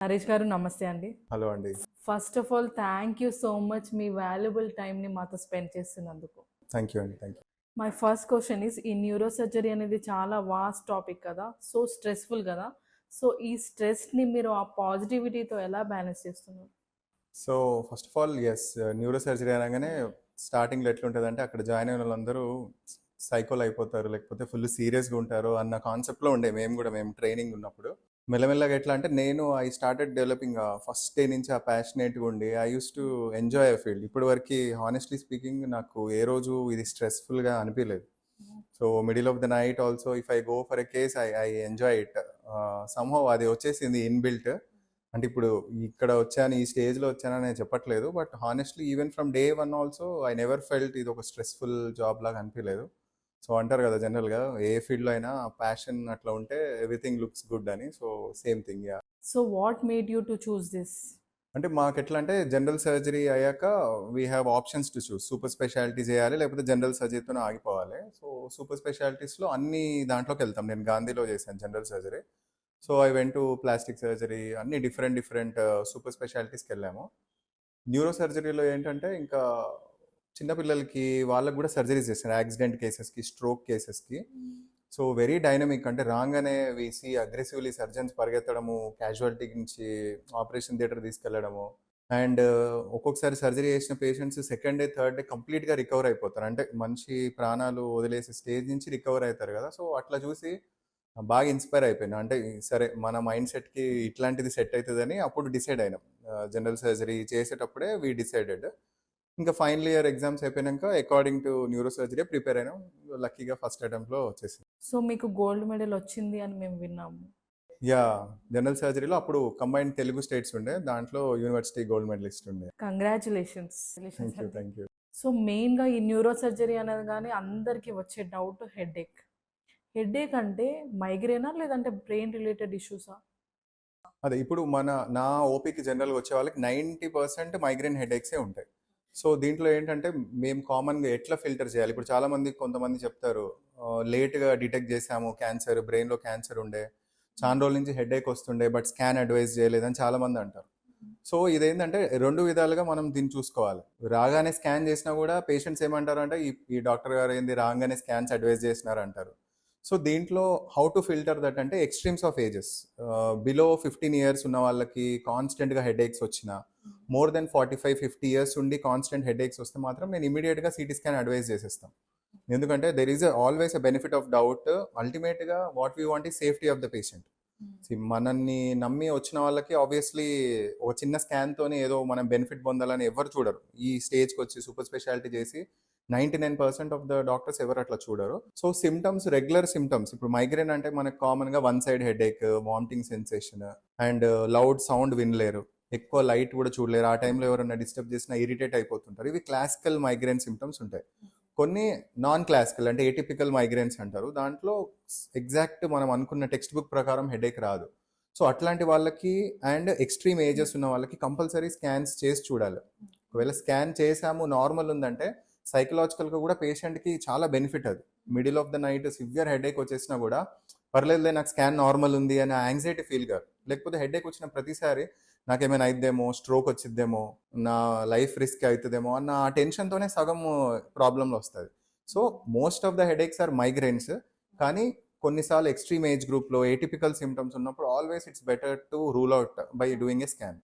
నరేష్ గారు నమస్తే అండి. హలో అండి. First of all thank you so much me valuable టైమ్‌ని మాతో స్పెండ్ చేస్తున్నందుకు. థ్యాంక్ యూ అండి. Thank you. My first question is ఈ న్యూరో సర్జరీ అనేది చాలా వాస్ట్ టాపిక్ కదా! సో స్ట్రెస్‌ఫుల్ కదా! సో ఈ స్ట్రెస్‌ని మీరు ఆ పాజిటివిటీతో ఎలా బ్యాలెన్స్ చేస్తున్నారు? So first of all neuro surgery అనగానే స్టార్టింగ్‌లో ఎట్లుంటదంటే అక్కడ జాయిన్ అయిన వాళ్ళందరూ సైకోలు అయిపోతారు, లేకపోతే ఫుల్ సీరియస్‌గా ఉంటారు అన్న కాన్సెప్ట్‌లో ఉండే మేము ట్రైనింగ్ ఉన్నప్పుడు. మెల్లమెల్లగా ఎట్లా అంటే నేను I started developing first day నుంచి ఆ ప్యాషనేట్‌గా ఉండి I used to enjoy a field. ఇప్పటి వరకి హానెస్ట్‌లీ స్పీకింగ్ నాకు ఏ రోజు ఇది స్ట్రెస్‌ఫుల్‌గా అనిపియలేదు. So middle of the night also if I go for a case I enjoy it. Somehow అది వచ్చేసింది ఇన్‌బిల్ట్. అంటే ఇప్పుడు ఇక్కడ వచ్చాను, ఈ స్టేజ్‌లో వచ్చానని నేను చెప్పట్లేదు. But honestly even from day 1 also I never felt ఇది ఒక స్ట్రెస్‌ఫుల్ జాబ్ లాగా అనిపియలేదు. సో అంటారు కదా జనరల్‌గా ఏ ఫీల్డ్‌లో అయినా ప్యాషన్ అట్లా ఉంటే ఎవ్రీథింగ్ లుక్స్ గుడ్ అని. So same thing yeah! So what made you to choose this? అంటే మాకెట్లా అంటే జనరల్ సర్జరీ అయ్యాక we have options to choose. Super speciality చేయాలి, లేకపోతే జనరల్ సర్జరీతోనే ఆగిపోవాలి. సో సూపర్ స్పెషాలిటీస్‌లో అన్ని దాంట్లోకెళ్తాం. నేను గాంధీలో చేశాను general surgery. So I went to plastic surgery అన్ని డిఫరెంట్ డిఫరెంట్ సూపర్ స్పెషాలిటీస్‌కెళ్ళాము. న్యూరో సర్జరీలో ఏంటంటే ఇంకా చిన్న పిల్లలకి వాళ్ళకి కూడా సర్జరీస్ చేస్తారు. యాక్సిడెంట్ కేసెస్‌కి, స్ట్రోక్ కేసెస్‌కి. So very dynamic. అంటే రాంగానే వి సీ అగ్రెసివ్‌లీ సర్జన్స్ పరిగెత్తడము, క్యాజువాలిటీ నుంచి ఆపరేషన్ థియేటర్ తీసుకెళ్లడము. అండ్ ఒక్కొక్కసారి సర్జరీ చేసిన patients second day, third day కంప్లీట్‌గా రికవర్ అయిపోతారు. అంటే మనిషి ప్రాణాలు వదిలేసే స్టేజ్ నుంచి రికవర్ అయితారు కదా! సో అట్లా చూసి బాగా ఇన్‌స్పైర్ అయిపోయాను. అంటే సరే మన మైండ్ సెట్‌కి ఇట్లాంటిది సెట్ అయితదని అప్పుడు డిసైడ్ అయినాం. జనరల్ సర్జరీ చేసేటప్పుడే వి డిసైడెడ్. ఇంకా ఫైనల్ ఇయర్ ఎగ్జామ్స్ అయిపోయినాక according to neuro surgery prepare అయినాం. లక్కీగా ఫస్ట్ అటెంప్ట్‌లో వచ్చేసింది. సో మీకు గోల్డ్ మెడల్ వచ్చింది అని మేము విన్నాము. యాహ్! జనరల్ సర్జరీలో అప్పుడు కంబైన్డ్ తెలుగు స్టేట్స్ ఉండే. దాంట్లో యూనివర్సిటీ గోల్డ్ మెడలిస్ట్ ఉండే. Congratulations. Thank you. Thank you. So మెయిన్‌గా ఈ న్యూరో సర్జరీ అనగానే అందరికీ వచ్చే డౌట్ హెడేక్. హెడేక్ అంటే మైగ్రేనా? లేదంటే బ్రెయిన్ రిలేటెడ్ ఇష్యూసా? అదే ఇప్పుడు నా ఓపీకి జనరల్‌గా వచ్చే వాళ్ళకి 90% మైగ్రేన్ హెడేక్సే ఉంటాయి. సో దీంట్లో ఏంటంటే మేము కామన్‌గా ఎట్లా ఫిల్టర్ చేయాలి? ఇప్పుడు కొంతమంది చెప్తారు లేట్‌గా డిటెక్ట్ చేసాము క్యాన్సర్, బ్రెయిన్‌లో క్యాన్సర్ ఉండే. చానా రోజుల నుంచి హెడేక్ వస్తుండే బట్ స్కాన్ అడ్వైస్ చేయలేదని చాలామంది అంటారు. సో ఇదేంటంటే 2 విధాలుగా మనం దీన్ని చూసుకోవాలి. రాగానే స్కాన్ చేసినా కూడా పేషెంట్స్ ఏమంటారంటే ఈ ఈ డాక్టర్ గారు ఏంది రాంగానే స్కాన్స్ అడ్వైస్ చేసినారు అంటారు. సో దీంట్లో హౌ టు ఫిల్టర్ దట్ అంటే extremes of ages. Below 15 years ఉన్న వాళ్ళకి కాన్స్టెంట్‌గా హెడేక్స్ వచ్చినా, మోర్ దెన్ 45, 50 ఇయర్స్ ఉండి కాన్స్టెంట్ హెడేక్స్ వస్తే మాత్రం నేను ఇమ్మీడియేట్‌గా సీటీ స్కాన్ అడ్వైస్ చేసేస్తాం. ఎందుకంటే there is always a benefit of doubt. అల్టిమేట్‌గా what we want is safety of the patient. మనల్ని నమ్మి వచ్చిన వాళ్ళకి ఆబ్వియస్లీ ఒక చిన్న స్కాన్ తోనే ఏదో మనం బెనిఫిట్ పొందాలని ఎవరు చూడరు. ఈ స్టేజ్‌కి వచ్చి సూపర్ స్పెషాలిటీ చేసి 99% ఆఫ్ ద డాక్టర్స్ ఎవరు అట్లా చూడరు. సో సిమ్టమ్స్ రెగ్యులర్ సిమ్టమ్స్ ఇప్పుడు మైగ్రేన్ అంటే మనకు కామన్‌గా one side headache, vomiting sensation and loud sound వినలేరు. ఎక్కువ లైట్ కూడా చూడలేరు. ఆ టైంలో ఎవరైనా డిస్టర్బ్ చేసినా ఇరిటేట్ అయిపోతుంటారు. ఇవి క్లాసికల్ మైగ్రేన్ సిమ్టమ్స్ ఉంటాయి. కొన్ని నాన్ క్లాసికల్ అంటే ఏటిపికల్ మైగ్రేన్స్ అంటారు. దాంట్లో ఎగ్జాక్ట్ మనం అనుకున్న టెక్స్ట్ బుక్ ప్రకారం హెడేక్ రాదు. సో అట్లాంటి వాళ్ళకి అండ్ ఎక్స్ట్రీమ్ ఏజెస్ ఉన్న వాళ్ళకి కంపల్సరీ స్కాన్స్ చేసి చూడాలి. ఒకవేళ స్కాన్ చేసాము నార్మల్ ఉందంటే సైకలాజికల్గా కూడా పేషెంట్కి చాలా బెనిఫిట్ అది. Middle of the night severe headache వచ్చేసినా కూడా పర్లేదులే నాకు స్కాన్ నార్మల్ ఉంది అని యాంగ్జైటీ ఫీల్ కాదు. లేకపోతే హెడేక్ వచ్చిన ప్రతిసారి నాకేమైనా అయిద్దేమో, స్ట్రోక్ వచ్చిద్దేమో, నా లైఫ్ రిస్క్ అవుతుందేమో అన్న ఆ టెన్షన్తోనే సగం ప్రాబ్లంలు వస్తుంది. So most of the headaches are migraines. కానీ కొన్నిసార్లు ఎక్స్ట్రీమ్ ఏజ్ గ్రూప్లో ఏటిపికల్ సిమ్టమ్స్ ఉన్నప్పుడు always it's better to rule out by doing a scan.